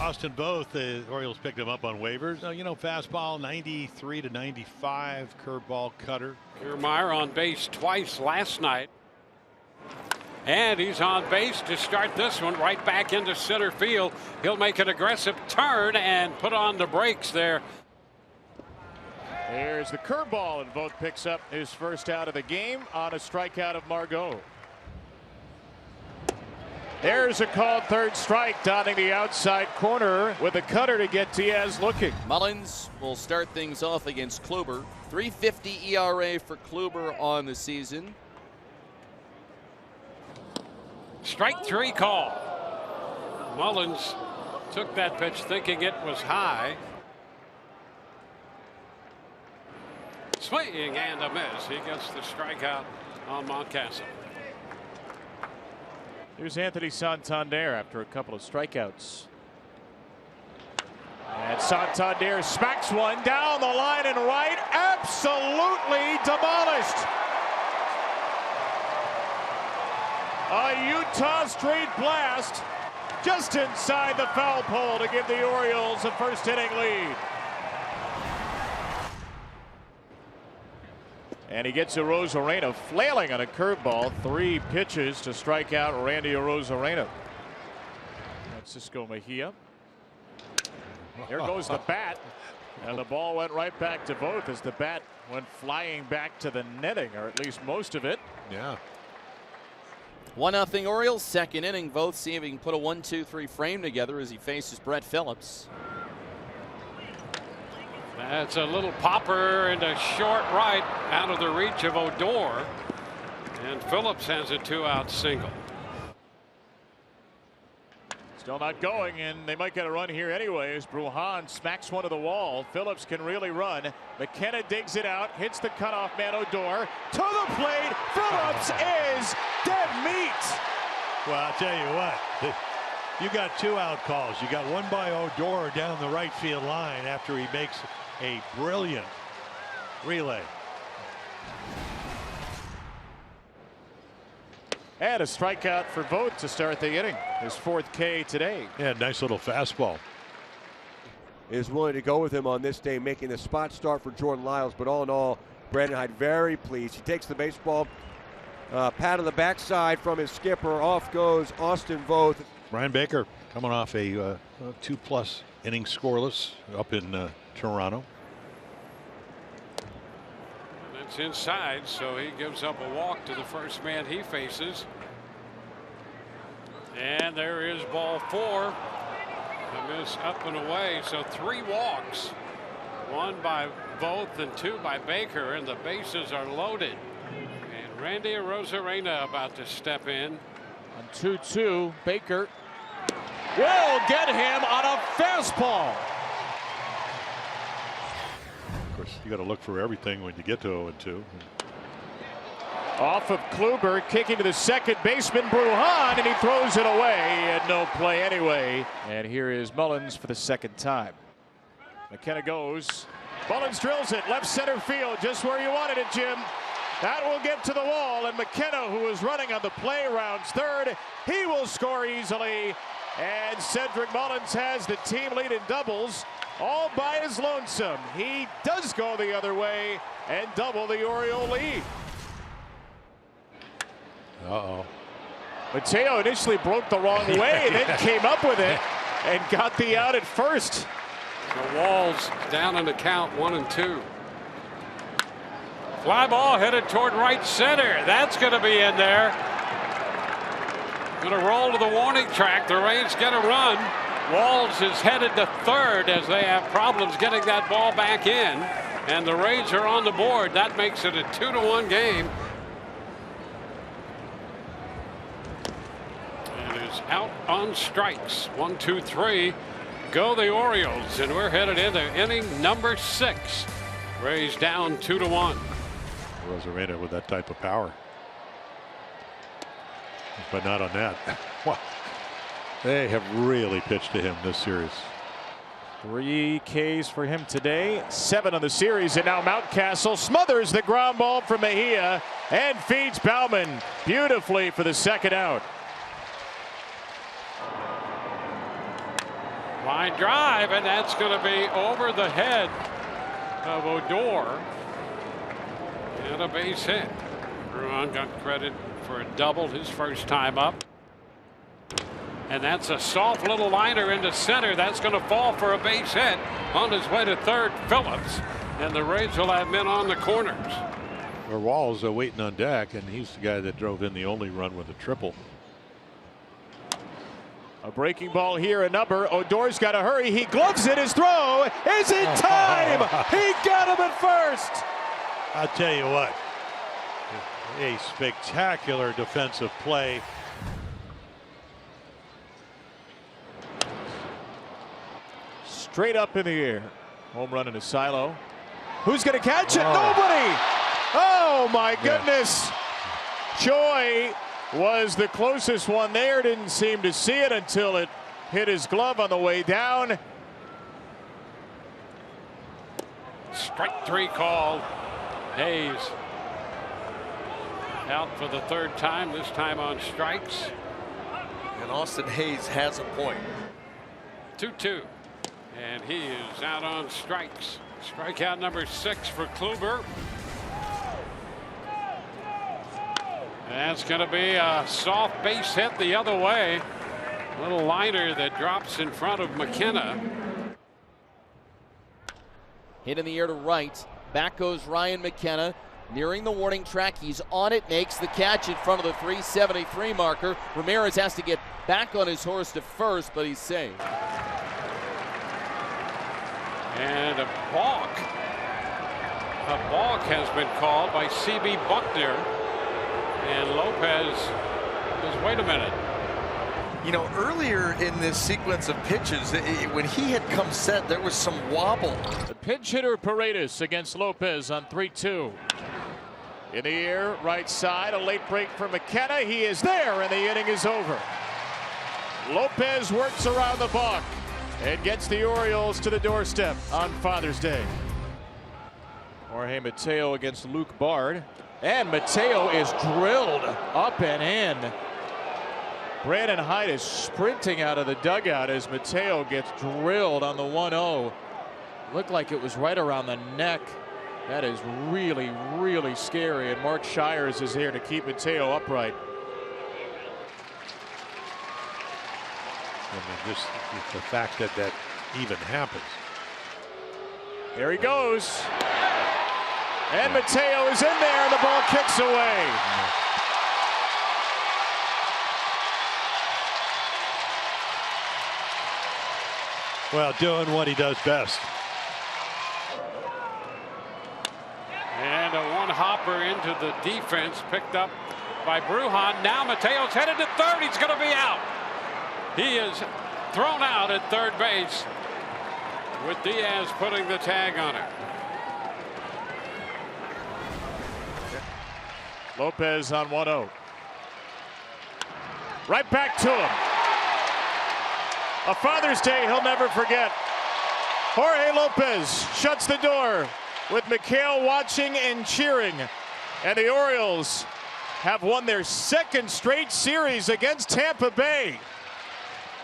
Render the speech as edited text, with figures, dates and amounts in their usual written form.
Austin Voth, the Orioles picked him up on waivers. You know, fastball 93 to 95, curveball, cutter. Kiermaier on base twice last night. And he's on base to start this one, right back into center field. He'll make an aggressive turn and put on the brakes there. There's the curveball, and Voth picks up his first out of the game on a strikeout of Margot. There's a called third strike, dotting the outside corner with a cutter to get Diaz looking. Mullins will start things off against Kluber. 3.50 ERA for Kluber on the season. Strike three call. Mullins took that pitch thinking it was high. Swing and a miss. He gets the strikeout on Mountcastle. Here's Anthony Santander after a couple of strikeouts. And Santander smacks one down the line and right. Absolutely demolished. A Utah straight blast just inside the foul pole to give the Orioles a first inning lead. And he gets Arozarena flailing on a curveball. 3 pitches to strike out Randy Arozarena. Francisco Mejia. There goes the bat. And the ball went right back to Voth as the bat went flying back to the netting, or at least most of it. Yeah. 1-0 Orioles, second inning. Voth see if he can put a 1-2-3 frame together as he faces Brett Phillips. That's a little popper and a short right out of the reach of Odor. And Phillips has a 2-out single. Still not going, and they might get a run here anyway as Brujan smacks one to the wall. Phillips can really run. McKenna digs it out, hits the cutoff man Odor to the plate. Phillips is dead meat. Well, I'll tell you what. You got 2-out calls. You got one by Odor down the right field line after he makes a brilliant relay. And a strikeout for Voth to start the inning. His 4th K today. Yeah, nice little fastball. Is willing to go with him on this day, making the spot start for Jordan Lyles. But all in all, Brandon Hyde very pleased. He takes the baseball, pat on the backside from his skipper. Off goes Austin Voth. Brian Baker coming off a 2+ inning scoreless up in Toronto. And it's inside, so he gives up a walk to the first man he faces. And there is ball 4. A miss up and away, so 3 walks. 1 by Voth and 2 by Baker, and the bases are loaded. And Randy Arozarena about to step in. On 2-2, Baker will get him on a fastball. Of course, you got to look for everything when you get to 0-2. Off of Kluber, kicking to the second baseman Brujan, and he throws it away, and no play anyway. And here is Mullins for the second time. McKenna goes. Mullins drills it left center field, just where you wanted it, Jim. That will get to the wall, and McKenna, who is running on the play, rounds third. He will score easily, and Cedric Mullins has the team lead in doubles all by his lonesome. He does go the other way and double the Oriole lead. Uh-oh. Mateo initially broke the wrong way, then came up with it and got the out at first. The Walls down in the count, 1-2. Fly ball headed toward right center. That's going to be in there. Going to roll to the warning track. The Rays get a run. Walls is headed to third as they have problems getting that ball back in. And the Rays are on the board. That makes it a 2-1 game. And is out on strikes. 1, 2, 3. Go the Orioles. And we're headed into inning number 6. Rays down 2-1. Arozarena with that type of power. But not on that. Wow. They have really pitched to him this series. 3 Ks for him today, 7 on the series, and now Mountcastle smothers the ground ball from Mejia and feeds Bauman beautifully for the second out. Line drive, and that's going to be over the head of Odor. And a base hit. Bruin got credit for a double his first time up. And that's a soft little liner into center. That's going to fall for a base hit. On his way to third, Phillips. And the Rays will have men on the corners. Or Walls waiting on deck, and he's the guy that drove in the only run with a triple. A breaking ball here, a number. Odor's got to hurry. He gloves it. His throw is in time. He got him at first. I'll tell you what, a spectacular defensive play. Straight up in the air. Home run in a silo. Who's going to catch it? Nobody. Oh, my goodness. Choi was the closest one there. Didn't seem to see it until it hit his glove on the way down. Strike three called. Hayes out for the third time, this time on strikes. And Austin Hayes has a point. 2-2. And he is out on strikes. Strikeout number 6 for Kluber. That's going to be a soft base hit the other way. Little liner that drops in front of McKenna. Hit in the air to right. Back goes Ryan McKenna. Nearing the warning track. He's on it. Makes the catch in front of the 373 marker. Ramirez has to get back on his horse to first, but he's safe. And a balk. A balk has been called by C.B. Buckner. And Lopez says, wait a minute. You know, earlier in this sequence of pitches, when he had come set, there was some wobble. The pinch hitter Paredes against Lopez on 3-2. In the air, right side, a late break for McKenna. He is there, and the inning is over. Lopez works around the balk and gets the Orioles to the doorstep on Father's Day. Jorge Mateo against Luke Bard. And Mateo is drilled up and in. Brandon Hyde is sprinting out of the dugout as Mateo gets drilled on the 1-0. Looked like it was right around the neck. That is really, really scary. And Mark Shires is here to keep Mateo upright. I mean, just the fact that that even happens. There he goes. And Mateo is in there, and the ball kicks away. Well, doing what he does best. And a one-hopper into the defense picked up by Brujan. Now Mateo's headed to third. He's going to be out. He is thrown out at third base with Diaz putting the tag on it. Lopez on 1-0. Right back to him. A Father's Day he'll never forget. Jorge Lopez shuts the door with McHale watching and cheering. And the Orioles have won their second straight series against Tampa Bay.